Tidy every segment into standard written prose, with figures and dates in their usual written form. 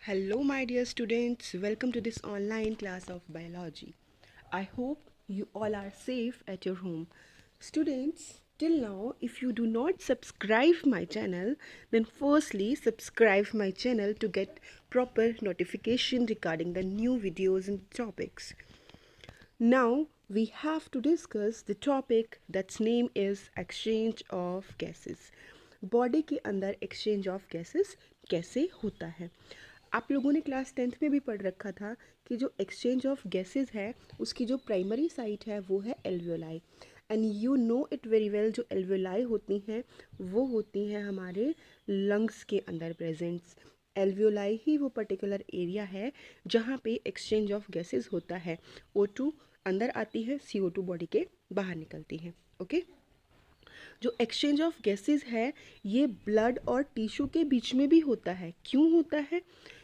Hello, my dear students. Welcome to this online class of biology. I hope you all are safe at your home. Students, till now, if you do not subscribe my channel, then firstly subscribe my channel to get proper notification regarding the new videos and topics. Now we have to discuss the topic that's name is exchange of gases. Body के अंदर exchange of gases कैसे होता है। आप लोगों ने class 10th में भी पढ़ रखा था कि जो एक्सचेंज ऑफ गैसेस है उसकी जो प्राइमरी साइट है वो है alveoli. And you know it very well, जो एल्वियोलाई होती हैं वो होती हैं हमारे लंग्स के अंदर प्रेजेंट्स। एल्वियोलाई ही वो पर्टिकुलर एरिया है जहाँ पे एक्सचेंज ऑफ गैसेस होता है। O2 अंदर आती है, CO2 बॉडी के बाहर निकलती है। ओके, जो एक्सचेंज ऑफ गैसेस है ये ब्लड और टिश्यू के बीच में भी होता है। क्यों होता है?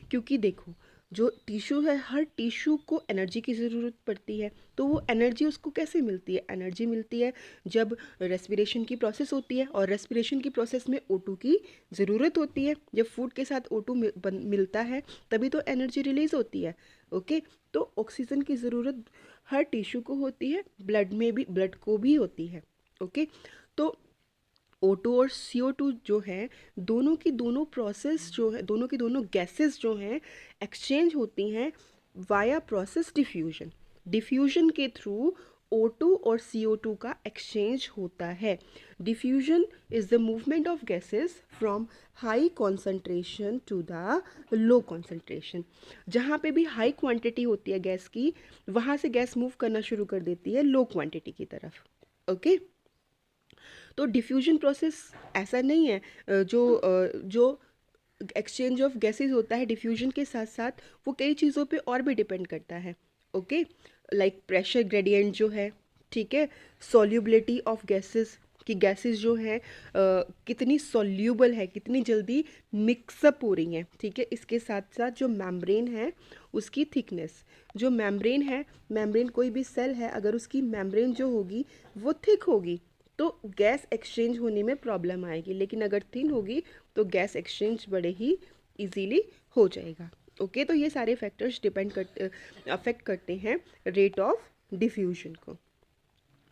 क्योंकि देखो, जो टिश्यू है हर टिश्यू को एनर्जी की ज़रूरत पड़ती है। तो वो एनर्जी उसको कैसे मिलती है? एनर्जी मिलती है जब रेस्पिरेशन की प्रोसेस होती है, और रेस्पिरेशन की प्रोसेस में O2 की ज़रूरत होती है। जब फूड के साथ O2 मिलता है तभी तो एनर्जी रिलीज़ होती है। ओके, तो ऑक्सीजन की ज़रूरत हर टिश्यू को होती है, ब्लड में भी, ब्लड को भी होती है। ओके, तो O2 और CO2 जो है दोनों की दोनों प्रोसेस जो है, दोनों की दोनों गैसेस जो हैं एक्सचेंज होती हैं वाया प्रोसेस डिफ्यूजन। डिफ्यूजन के थ्रू O2 और CO2 का एक्सचेंज होता है। Diffusion is the movement of gases from high concentration to the low concentration. जहाँ पे भी हाई क्वांटिटी होती है गैस की, वहाँ से गैस मूव करना शुरू कर देती है लो क्वांटिटी की तरफ। ओके, तो डिफ्यूजन प्रोसेस ऐसा नहीं है, जो एक्सचेंज ऑफ गैसेस होता है डिफ्यूजन के साथ साथ वो कई चीज़ों पे और भी डिपेंड करता है। ओके, लाइक प्रेशर ग्रेडियंट जो है, ठीक है, सॉल्युबिलिटी ऑफ गैसेस कि गैसेस जो हैं कितनी सॉल्यूबल है, कितनी जल्दी मिक्सअप हो रही हैं, ठीक है। इसके साथ साथ जो मेम्ब्रेन है उसकी थिकनेस, जो मेम्ब्रेन है, मेम्ब्रेन कोई भी सेल है अगर उसकी मेम्ब्रेन जो होगी वो थिक होगी तो गैस एक्सचेंज होने में प्रॉब्लम आएगी, लेकिन अगर थिन होगी तो गैस एक्सचेंज बड़े ही इजीली हो जाएगा। ओके, तो ये सारे फैक्टर्स डिपेंड करते, अफेक्ट करते हैं रेट ऑफ डिफ्यूजन को।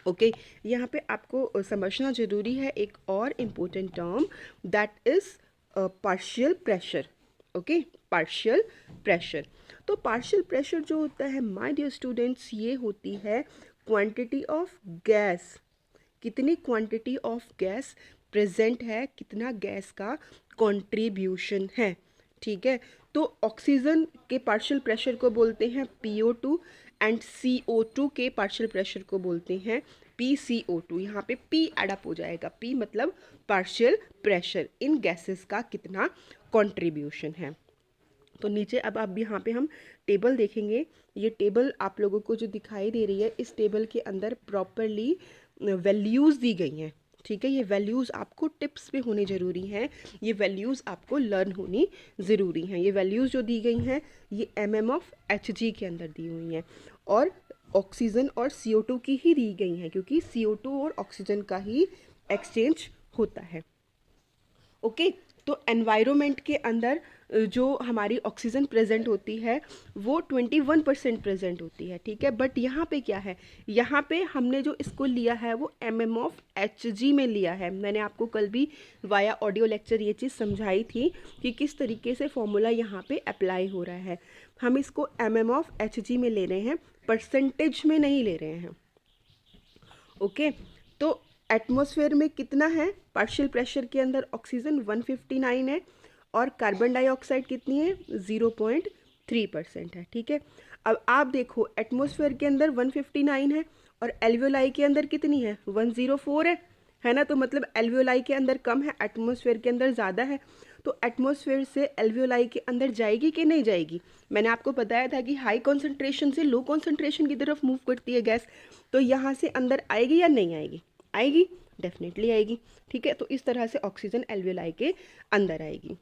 ओके, यहाँ पे आपको समझना ज़रूरी है एक और important term, that is partial pressure. Okay, partial pressure. तो पार्शियल प्रेशर जो होता है माय डियर स्टूडेंट्स, ये होती है क्वांटिटी ऑफ गैस, कितनी क्वांटिटी ऑफ गैस प्रेजेंट है, कितना गैस का कंट्रीब्यूशन है, ठीक है। तो ऑक्सीजन के पार्शियल प्रेशर को बोलते हैं PO2 एंड CO2 के पार्शियल प्रेशर को बोलते हैं PCO2। यहाँ पे P एडअप हो जाएगा, P मतलब पार्शियल प्रेशर, इन गैसेस का कितना कंट्रीब्यूशन है। तो नीचे अब यहाँ पे हम टेबल देखेंगे। ये टेबल आप लोगों को जो दिखाई दे रही है, इस टेबल के अंदर प्रॉपरली वैल्यूज़ दी गई हैं, ठीक है। ये वैल्यूज़ आपको टिप्स पे होने ज़रूरी हैं, ये वैल्यूज़ आपको लर्न होनी ज़रूरी हैं। ये वैल्यूज़ जो दी गई हैं ये mmHg के अंदर दी हुई हैं, और ऑक्सीजन और CO2 की ही दी गई हैं, क्योंकि CO2 और ऑक्सीजन का ही एक्सचेंज होता है। ओके, तो एनवायरनमेंट के अंदर जो हमारी ऑक्सीजन प्रेजेंट होती है वो 21% प्रेजेंट होती है, ठीक है। बट यहाँ पे क्या है, यहाँ पे हमने जो इसको लिया है वो mmHg में लिया है। मैंने आपको कल भी वाया ऑडियो लेक्चर ये चीज़ समझाई थी कि किस तरीके से फॉर्मूला यहाँ पे अप्लाई हो रहा है। हम इसको mmHg में ले रहे हैं, परसेंटेज में नहीं ले रहे हैं। ओके, तो एटमॉस्फेयर में कितना है पार्शियल प्रेशर के अंदर? ऑक्सीजन 159 है और कार्बन डाइऑक्साइड कितनी है? 0.3% है, ठीक है। अब आप देखो एटमॉस्फेयर के अंदर 159 है और एल्वियोलाई के अंदर कितनी है? 104 है ना। तो मतलब एल्वियोलाई के अंदर कम है, एटमॉस्फेयर के अंदर ज़्यादा है। तो एटमॉस्फेयर से एल्वियोलाई के अंदर जाएगी कि नहीं जाएगी? मैंने आपको बताया था कि हाई कॉन्सेंट्रेशन से लो कॉन्सेंट्रेशन की तरफ मूव करती है गैस, तो यहाँ से अंदर आएगी या नहीं आएगी? आएगी, डेफिनेटली आएगी, ठीक है। तो इस तरह से ऑक्सीजन एल्वियोलाई के अंदर आएगी।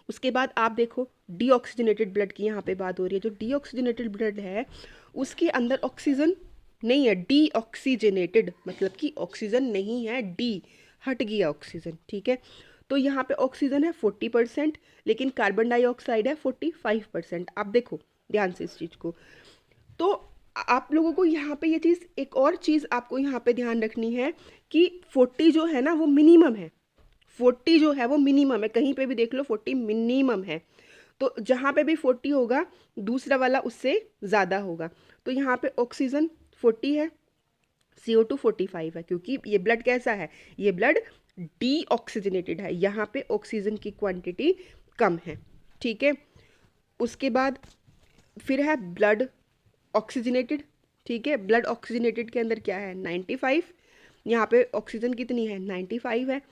उसके बाद आप देखो डीऑक्सीजनेटेड ब्लड की यहाँ पे बात हो रही है। जो डीऑक्सीजनेटेड ब्लड है उसके अंदर ऑक्सीजन नहीं है, डीऑक्सीजनेटेड मतलब कि ऑक्सीजन नहीं है, डी हट गया ऑक्सीजन, ठीक है। तो यहाँ पे ऑक्सीजन है 40%, लेकिन कार्बन डाइऑक्साइड है 45%। आप देखो ध्यान से इस चीज़ को। तो आप लोगों को यहाँ पे ये चीज़, एक और चीज़ आपको यहाँ पे ध्यान रखनी है कि 40 जो है ना वो मिनिमम है। 40 जो है वो मिनिमम है, कहीं पे भी देख लो 40 मिनिमम है। तो जहाँ पे भी 40 होगा दूसरा वाला उससे ज़्यादा होगा। तो यहाँ पे ऑक्सीजन 40 है, CO2 45 है, क्योंकि ये ब्लड कैसा है, ये ब्लड डीऑक्सीजनेटेड है, यहाँ पे ऑक्सीजन की क्वांटिटी कम है। ठीक है, उसके बाद फिर है ब्लड ऑक्सीजनेटेड। ठीक है, ब्लड ऑक्सीजनेटेड के अंदर क्या है 95, यहाँ पे ऑक्सीजन कितनी है 95 है।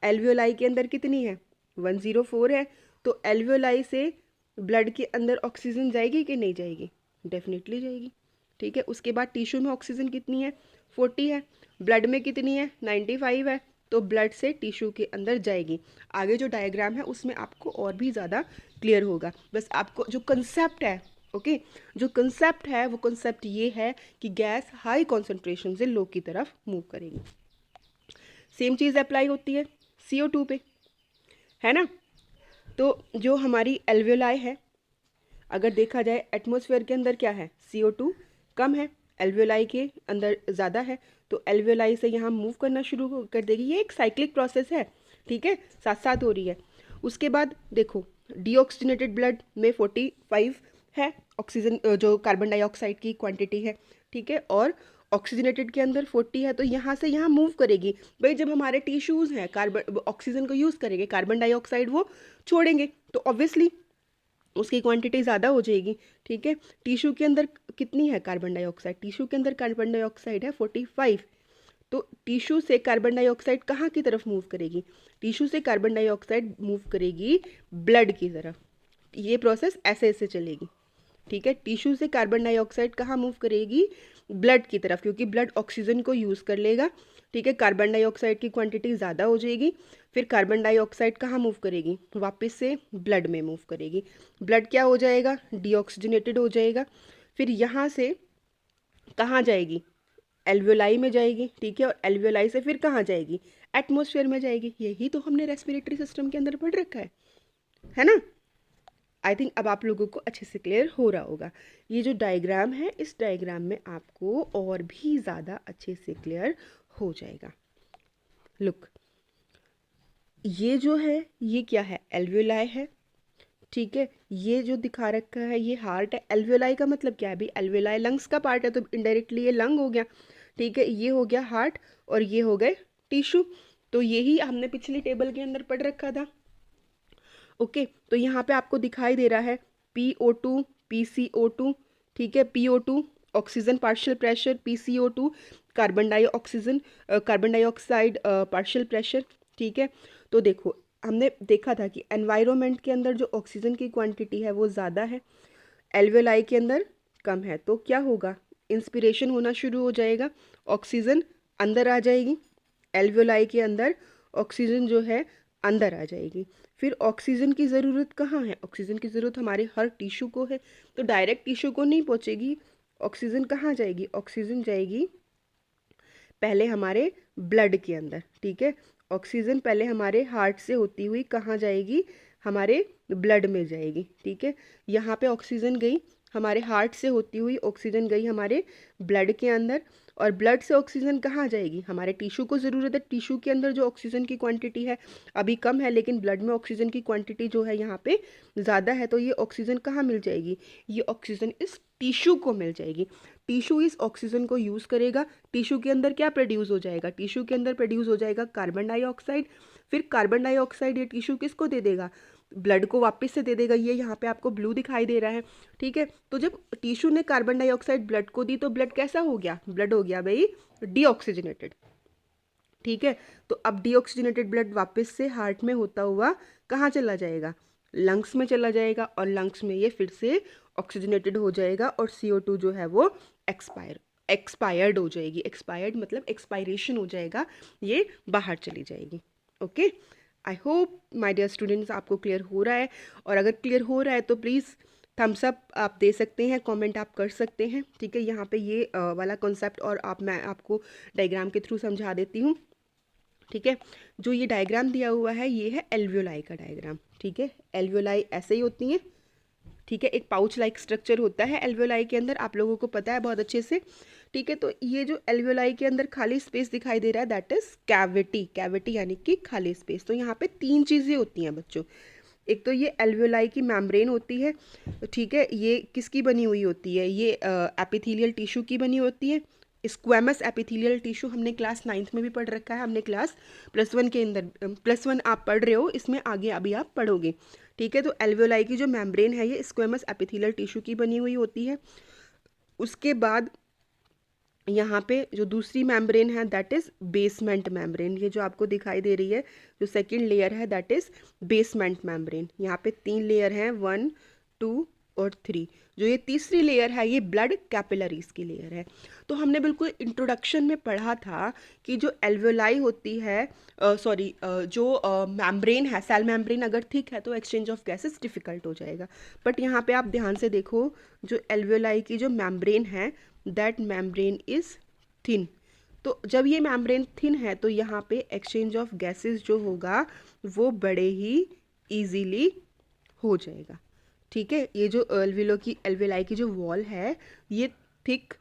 एल्वियोलाई के अंदर कितनी है 104 है। तो एल्वियोलाई से ब्लड के अंदर ऑक्सीजन जाएगी कि नहीं जाएगी, डेफिनेटली जाएगी। ठीक है, उसके बाद टिश्यू में ऑक्सीजन कितनी है 40 है, ब्लड में कितनी है 95 है, तो ब्लड से टिश्यू के अंदर जाएगी। आगे जो डायग्राम है उसमें आपको और भी ज़्यादा क्लियर होगा। बस आपको जो कंसेप्ट है, ओके, जो कंसेप्ट है वो कंसेप्ट ये है कि गैस हाई कॉन्सेंट्रेशन से लो की तरफ मूव करेगी। सेम चीज़ अप्लाई होती है CO2 पे, है ना। तो जो हमारी एल्वियोलाई है, अगर देखा जाए एटमॉस्फेयर के अंदर क्या है CO2 कम है, एल्वियोलाई के अंदर ज़्यादा है, तो एल्वियोलाई से यहाँ मूव करना शुरू कर देगी। ये एक साइक्लिक प्रोसेस है, ठीक है, साथ साथ हो रही है। उसके बाद देखो डीऑक्सीजनेटेड ब्लड में 45 है ऑक्सीजन, जो कार्बन डाइऑक्साइड की क्वांटिटी है, ठीक है, और ऑक्सीजनेटेड के अंदर 40 है, तो यहाँ से यहाँ मूव करेगी। भाई जब हमारे टिश्यूज़ हैं कार्बन ऑक्सीजन को यूज़ करेंगे, कार्बन डाइऑक्साइड वो छोड़ेंगे, तो ऑब्वियसली उसकी क्वांटिटी ज़्यादा हो जाएगी। ठीक है, टिश्यू के अंदर कितनी है कार्बन डाइऑक्साइड, टिश्यू के अंदर कार्बन डाइऑक्साइड है 45। तो टिश्यू से कार्बन डाइऑक्साइड कहाँ की तरफ मूव करेगी, टिश्यू से कार्बन डाइऑक्साइड मूव करेगी ब्लड की तरफ। ये प्रोसेस ऐसे ऐसे चलेगी। ठीक है, टिश्यू से कार्बन डाइऑक्साइड कहाँ मूव करेगी, ब्लड की तरफ, क्योंकि ब्लड ऑक्सीजन को यूज़ कर लेगा। ठीक है, कार्बन डाइऑक्साइड की क्वांटिटी ज़्यादा हो जाएगी, फिर कार्बन डाइऑक्साइड कहाँ मूव करेगी, वापस से ब्लड में मूव करेगी। ब्लड क्या हो जाएगा, डीऑक्सीजनेटेड हो जाएगा। फिर यहाँ से कहाँ जाएगी, एल्वियोलाई में जाएगी। ठीक है, और एल्वियोलाई से फिर कहाँ जाएगी, एटमॉस्फेयर में जाएगी। यही तो हमने रेस्पिरेटरी सिस्टम के अंदर पढ़ रखा है ना। आई थिंक अब आप लोगों को अच्छे से क्लियर हो रहा होगा। ये जो डायग्राम है, इस डायग्राम में आपको और भी ज़्यादा अच्छे से क्लियर हो जाएगा। लुक, ये जो है ये क्या है, एल्वियोलाई है। ठीक है, ये जो दिखा रखा है ये हार्ट है। एल्वियोलाई का मतलब क्या है भाई, एल्वियोलाई लंग्स का पार्ट है, तो इनडायरेक्टली ये लंग हो गया। ठीक है, ये हो गया हार्ट और ये हो गए टिश्यू। तो यही हमने पिछली टेबल के अंदर पढ़ रखा था। ओके, तो यहाँ पे आपको दिखाई दे रहा है PO2 PCO2। ठीक है, PO2 oxygen partial pressure, PCO2 carbon dioxide partial pressure. ठीक है, तो देखो हमने देखा था कि एनवायरनमेंट के अंदर जो ऑक्सीजन की क्वांटिटी है वो ज़्यादा है, एल्वियोलाई के अंदर कम है। तो क्या होगा, इंस्पिरेशन होना शुरू हो जाएगा, ऑक्सीजन अंदर आ जाएगी, एल्वियोलाई के अंदर ऑक्सीजन जो है अंदर आ जाएगी। फिर ऑक्सीजन की ज़रूरत कहाँ है, ऑक्सीजन की ज़रूरत हमारे हर टिश्यू को है, तो डायरेक्ट टिश्यू को नहीं पहुँचेगी। ऑक्सीजन कहाँ जाएगी, ऑक्सीजन जाएगी पहले हमारे ब्लड के अंदर। ठीक है, ऑक्सीजन पहले हमारे हार्ट से होती हुई कहाँ जाएगी, हमारे ब्लड में जाएगी। ठीक है, यहाँ पे ऑक्सीजन गई हमारे हार्ट से होती हुई, ऑक्सीजन गई हमारे ब्लड के अंदर, और ब्लड से ऑक्सीजन कहाँ जाएगी, हमारे टिश्यू को ज़रूरत है। टिश्यू के अंदर जो ऑक्सीजन की क्वांटिटी है अभी कम है, लेकिन ब्लड में ऑक्सीजन की क्वांटिटी जो है यहाँ पे ज़्यादा है, तो ये ऑक्सीजन कहाँ मिल जाएगी, ये ऑक्सीजन इस टिश्यू को मिल जाएगी। टिश्यू इस ऑक्सीजन को यूज़ करेगा। टिश्यू के अंदर क्या प्रोड्यूस हो जाएगा, टिश्यू के अंदर प्रोड्यूस हो जाएगा कार्बन डाइऑक्साइड। फिर कार्बन डाइऑक्साइड ये टिश्यू किसको दे देगा, ब्लड को वापस से दे देगा। ये यहाँ पे आपको ब्लू दिखाई दे रहा है। ठीक है, तो जब टिश्यू ने कार्बन डाइऑक्साइड ब्लड को दी तो ब्लड कैसा हो गया, ब्लड हो गया भाई डीऑक्सीजनेटेड। ठीक है, तो अब डीऑक्सीजनेटेड ब्लड वापस से हार्ट में होता हुआ कहाँ चला जाएगा, लंग्स में चला जाएगा, और लंग्स में ये फिर से ऑक्सीजनेटेड हो जाएगा, और CO2 जो है वो एक्सपायर्ड हो जाएगी। एक्सपायर्ड मतलब एक्सपायरेशन हो जाएगा, ये बाहर चली जाएगी। Okay, I hope my dear students आपको क्लियर हो रहा है, और अगर क्लियर हो रहा है तो प्लीज़ थम्स अप आप दे सकते हैं, कमेंट आप कर सकते हैं। ठीक है, यहाँ पे ये वाला कॉन्सेप्ट और मैं आपको डायग्राम के थ्रू समझा देती हूँ। ठीक है। जो ये डायग्राम दिया हुआ है ये है एल्वियोलाई का डायग्राम, ठीक है। एल्वियोलाई ऐसे ही होती हैं, ठीक है। एक पाउच लाइक स्ट्रक्चर होता है एल्वियोलाई के अंदर, आप लोगों को पता है बहुत अच्छे से, ठीक है। तो ये जो एल्वियोलाई के अंदर खाली स्पेस दिखाई दे रहा है दैट इज कैविटी, कैविटी यानी कि खाली स्पेस। तो यहाँ पे तीन चीज़ें होती हैं बच्चों। एक तो ये एल्वियोलाई की मेम्ब्रेन होती है, ठीक है। ये किसकी बनी हुई होती है, ये एपिथेलियल टिश्यू की बनी होती है। स्क्वेमस एपिथेलियल टिश्यू हमने क्लास 9th में भी पढ़ रखा है, हमने क्लास +1 के अंदर, +1 आप पढ़ रहे हो, इसमें आगे अभी आप पढ़ोगे, ठीक है। तो एल्वियोलाई की जो मेम्ब्रेन है ये स्क्वेमस एपिथेलियल टिश्यू की बनी हुई होती है। उसके बाद यहाँ पे जो दूसरी मेम्ब्रेन है दैट इज़ बेसमेंट मेम्ब्रेन, ये जो आपको दिखाई दे रही है जो सेकंड लेयर है दैट इज़ बेसमेंट मेम्ब्रेन। यहाँ पे 3 लेयर हैं, 1 2 और 3। जो ये तीसरी लेयर है ये ब्लड कैपिलरीज की लेयर है। तो हमने बिल्कुल इंट्रोडक्शन में पढ़ा था कि जो एल्वियोलाई होती है, जो मेम्ब्रेन है, सेल मेम्ब्रेन अगर थिक है तो एक्सचेंज ऑफ गैसेस डिफिकल्ट हो जाएगा। बट यहाँ पे आप ध्यान से देखो, जो एल्वियोलाई की जो मेम्ब्रेन है दैट मेम्ब्रेन इज थिन। तो जब ये मेम्ब्रेन थिन है तो यहाँ पे एक्सचेंज ऑफ गैसेस जो होगा वो बड़े ही इजीली हो जाएगा, ठीक है। ये जो एल्वियोलाई की जो वॉल है ये थिक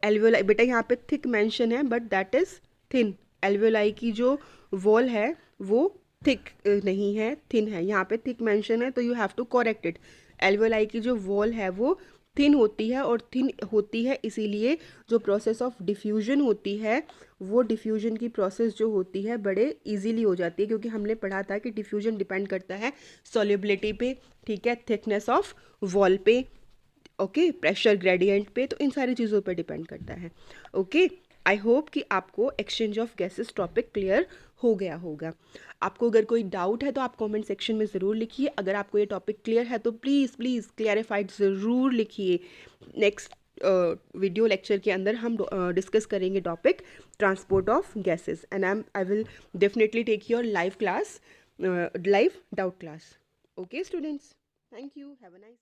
एल्वियोलाई, बेटा यहाँ पे थिक मेंशन है but that is thin. Alveoli की जो वॉल है वो थिक नहीं है, थिन है। यहाँ पे थिक मेंशन है तो you have to correct it. Alveoli की जो वॉल है वो थिन होती है, और थिन होती है इसीलिए जो प्रोसेस ऑफ डिफ्यूजन होती है वो डिफ्यूजन की प्रोसेस जो होती है बड़े इजीली हो जाती है, क्योंकि हमने पढ़ा था कि डिफ्यूजन डिपेंड करता है सॉल्युबिलिटी पे, ठीक है, थिकनेस ऑफ वॉल पे, ओके, प्रेशर ग्रेडियंट पे, तो इन सारी चीज़ों पे डिपेंड करता है, ओके। आई होप कि आपको exchange of gases topic clear हो गया होगा। आपको अगर कोई डाउट है तो आप कमेंट सेक्शन में ज़रूर लिखिए। अगर आपको ये टॉपिक क्लियर है तो प्लीज़ प्लीज़ क्लियरिफाइड ज़रूर लिखिए। नेक्स्ट वीडियो लेक्चर के अंदर हम डिस्कस करेंगे topic transport of gases, and I will definitely take your live class, live doubt class. Okay students, thank you, have a nice